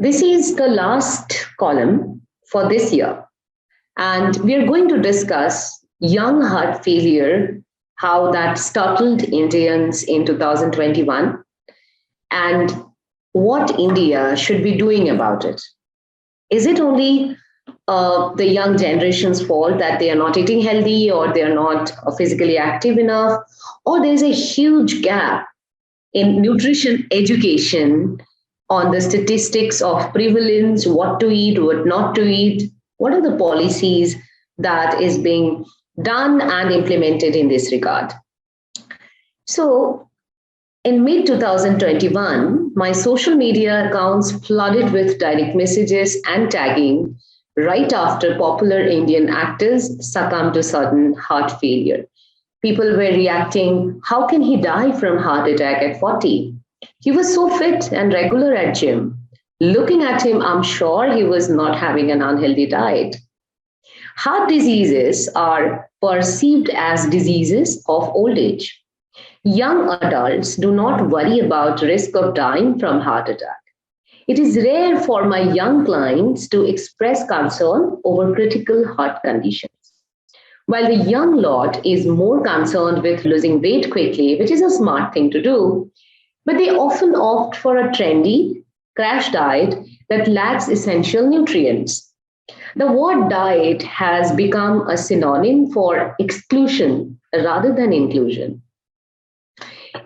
This is the last column for this year, and we are going to discuss young heart failure, how that startled Indians in 2021, and what India should be doing about it. Is it only the young generation's fault that they are not eating healthy or they are not physically active enough, or there's a huge gap in nutrition education on the statistics of prevalence, what to eat, what not to eat, what are the policies that is being done and implemented in this regard. So, in mid 2021, my social media accounts flooded with direct messages and tagging right after popular Indian actors succumbed to sudden heart failure. People were reacting, how can he die from heart attack at 40? He was so fit and regular at gym. Looking at him, I'm sure he was not having an unhealthy diet. Heart diseases are perceived as diseases of old age. Young adults do not worry about risk of dying from heart attack. It is rare for my young clients to express concern over critical heart conditions. While the young lot is more concerned with losing weight quickly, which is a smart thing to do, but they often opt for a trendy, crash diet that lacks essential nutrients. The word diet has become a synonym for exclusion rather than inclusion.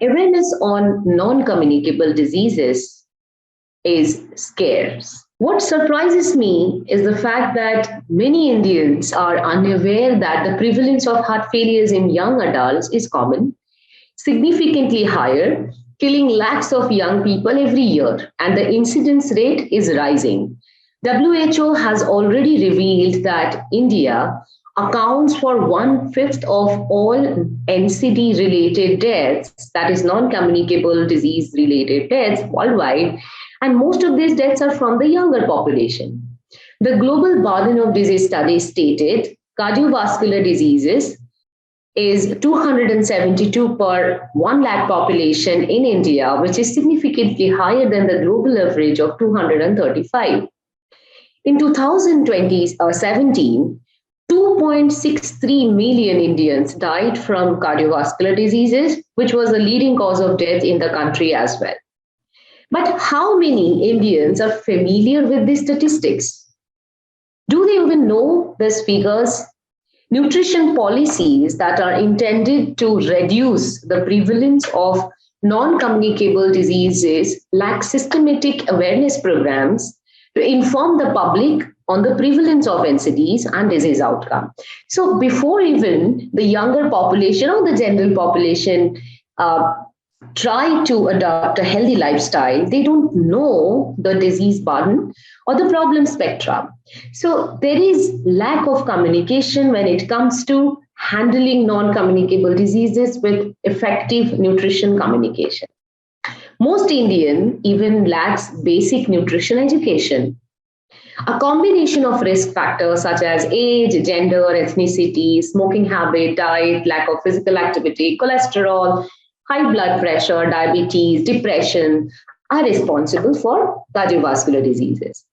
Awareness on non communicable diseases is scarce. What surprises me is the fact that many Indians are unaware that the prevalence of heart failures in young adults is common, significantly higher, killing lakhs of young people every year, and the incidence rate is rising. WHO has already revealed that India accounts for one-fifth of all NCD related deaths, that is, non communicable disease related deaths worldwide, and most of these deaths are from the younger population. The Global Burden of Disease study stated cardiovascular diseases is 272 per 1 lakh population in India, which is significantly higher than the global average of 235. In 2017, 2.63 million Indians died from cardiovascular diseases, which was the leading cause of death in the country as well. But how many Indians are familiar with these statistics? Do they even know these figures? Nutrition policies that are intended to reduce the prevalence of non communicable diseases lack systematic awareness programs to inform the public on the prevalence of NCDs and disease outcome. So, before even the younger population or the general population try to adopt a healthy lifestyle, they don't know the disease burden or the problem spectrum. So there is lack of communication when it comes to handling non-communicable diseases with effective nutrition communication. Most Indian even lacks basic nutrition education. A combination of risk factors such as age, gender, ethnicity, smoking habit, diet, lack of physical activity, cholesterol, high blood pressure, diabetes, depression are responsible for cardiovascular diseases.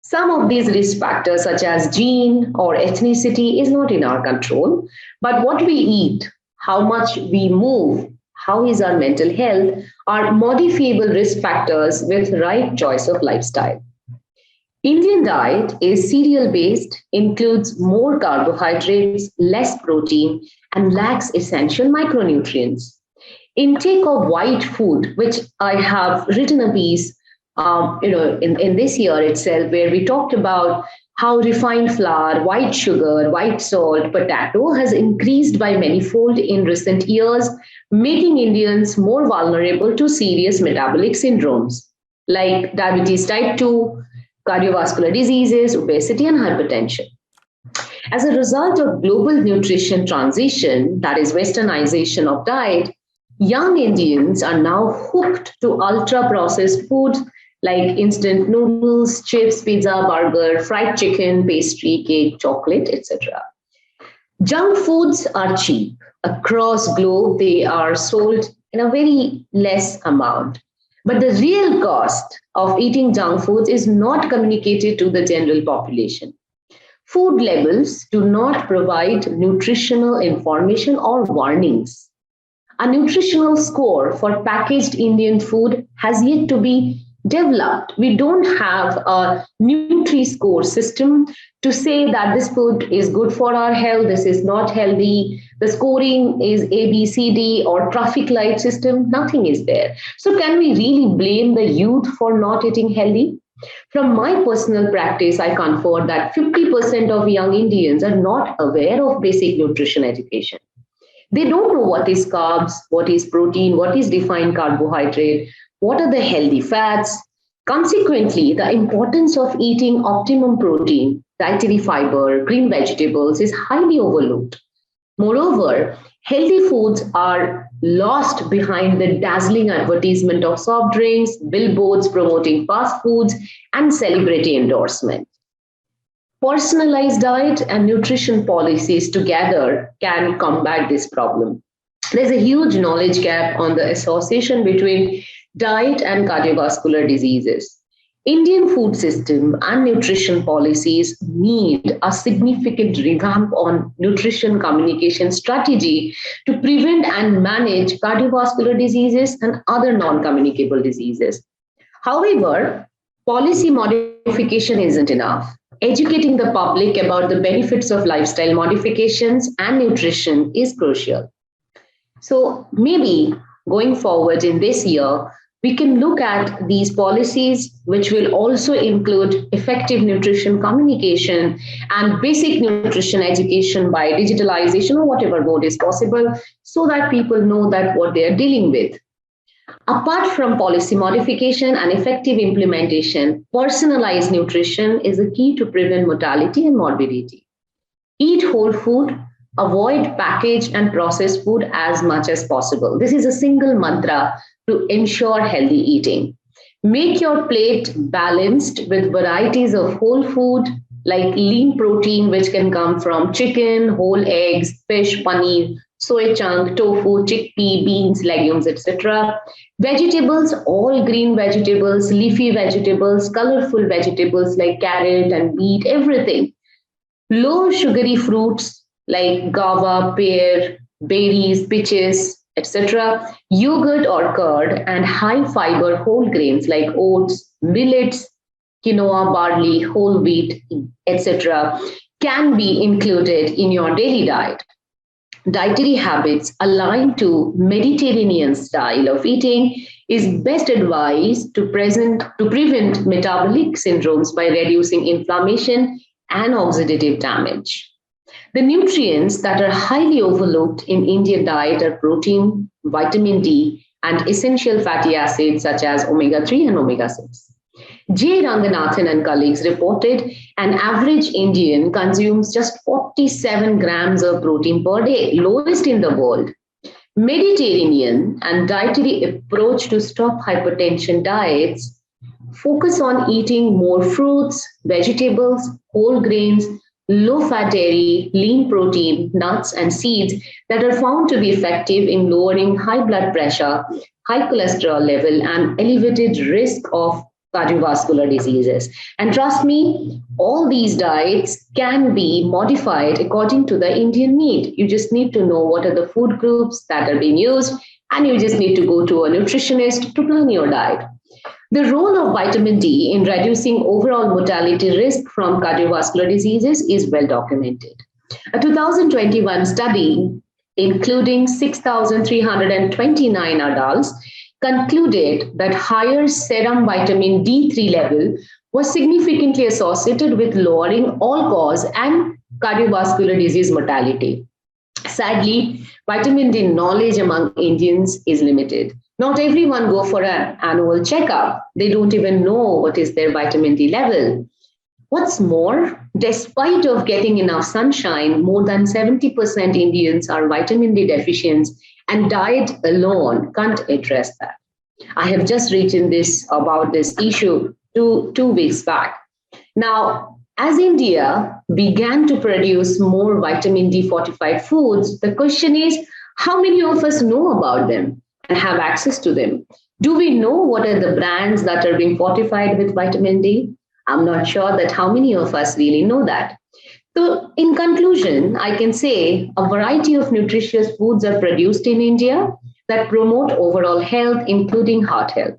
Some of these risk factors, such as gene or ethnicity, is not in our control, but what we eat, how much we move, how is our mental health, are modifiable risk factors with right choice of lifestyle. Indian diet is cereal based, includes more carbohydrates, less protein, and lacks essential micronutrients. Intake of white food, which I have written a piece, in this year itself, where we talked about how refined flour, white sugar, white salt, potato has increased by manifold in recent years, making Indians more vulnerable to serious metabolic syndromes like diabetes type 2, cardiovascular diseases, obesity, and hypertension. As a result of global nutrition transition, that is, westernization of diet, young Indians are now hooked to ultra processed foods like instant noodles, chips, pizza, burger, fried chicken, pastry, cake, chocolate, etc. Junk foods are cheap. Across globe, they are sold in a very less amount. But the real cost of eating junk foods is not communicated to the general population. Food labels do not provide nutritional information or warnings. A nutritional score for packaged Indian food has yet to be developed. We don't have a Nutri score system to say that this food is good for our health, this is not healthy, the scoring is A, B, C, D, or traffic light system. Nothing is there. So, can we really blame the youth for not eating healthy? From my personal practice, I confirm that 50% of young Indians are not aware of basic nutrition education. They don't know what is carbs, what is protein, what is defined carbohydrate, what are the healthy fats. Consequently, the importance of eating optimum protein, dietary fiber, green vegetables is highly overlooked. Moreover, healthy foods are lost behind the dazzling advertisement of soft drinks, billboards promoting fast foods, and celebrity endorsement. Personalized diet and nutrition policies together can combat this problem. There's a huge knowledge gap on the association between diet and cardiovascular diseases. Indian food system and nutrition policies need a significant revamp on nutrition communication strategy to prevent and manage cardiovascular diseases and other non-communicable diseases. However, policy modification isn't enough. Educating the public about the benefits of lifestyle modifications and nutrition is crucial. So maybe going forward in this year, we can look at these policies, which will also include effective nutrition communication and basic nutrition education by digitalization or whatever mode is possible, so that people know that what they are dealing with. Apart from policy modification and effective implementation, personalized nutrition is a key to prevent mortality and morbidity. Eat whole food, avoid packaged and processed food as much as possible. This is a single mantra to ensure healthy eating. Make your plate balanced with varieties of whole food like lean protein, which can come from chicken, whole eggs, fish, paneer, soy chunk, tofu, chickpea, beans, legumes, etc. Vegetables, all green vegetables, leafy vegetables, colorful vegetables like carrot and beet, everything. Low sugary fruits like guava, pear, berries, peaches, etc., yogurt or curd, and high fiber whole grains like oats, millets, quinoa, barley, whole wheat, etc., can be included in your daily diet. Dietary habits aligned to Mediterranean style of eating is best advised to prevent metabolic syndromes by reducing inflammation and oxidative damage. The nutrients that are highly overlooked in Indian diet are protein, vitamin D, and essential fatty acids such as omega 3 and omega 6. J. Ranganathan and colleagues reported an average Indian consumes just 47 grams of protein per day, lowest in the world. Mediterranean and dietary approach to stop hypertension diets focus on eating more fruits, vegetables, whole grains, low fat dairy, lean protein, nuts, and seeds that are found to be effective in lowering high blood pressure, high cholesterol level, and elevated risk of cardiovascular diseases. And trust me, all these diets can be modified according to the Indian need. You just need to know what are the food groups that are being used, and you just need to go to a nutritionist to plan your diet. The role of vitamin D in reducing overall mortality risk from cardiovascular diseases is well documented. A 2021 study, including 6,329 adults, concluded that higher serum vitamin D3 level was significantly associated with lowering all cause and cardiovascular disease mortality. Sadly, vitamin D knowledge among Indians is limited. Not everyone go for an annual checkup. They don't even know what is their vitamin D level. What's more, despite of getting enough sunshine, more than 70% Indians are vitamin D deficient, and diet alone can't address that. I have just written this about this issue 2 weeks back. Now, as India began to produce more vitamin D fortified foods, the question is, how many of us know about them and have access to them? Do we know what are the brands that are being fortified with vitamin D? I'm not sure that how many of us really know that. So, in conclusion, I can say a variety of nutritious foods are produced in India that promote overall health, including heart health.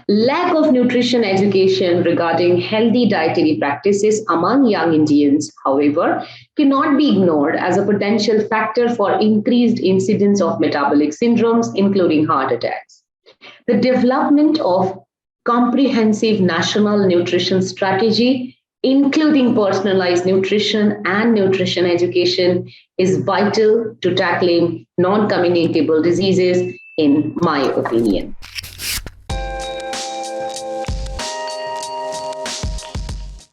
Lack of nutrition education regarding healthy dietary practices among young Indians, however, cannot be ignored as a potential factor for increased incidence of metabolic syndromes, including heart attacks. The development of comprehensive national nutrition strategy, including personalized nutrition and nutrition education, is vital to tackling non communicable diseases, in my opinion.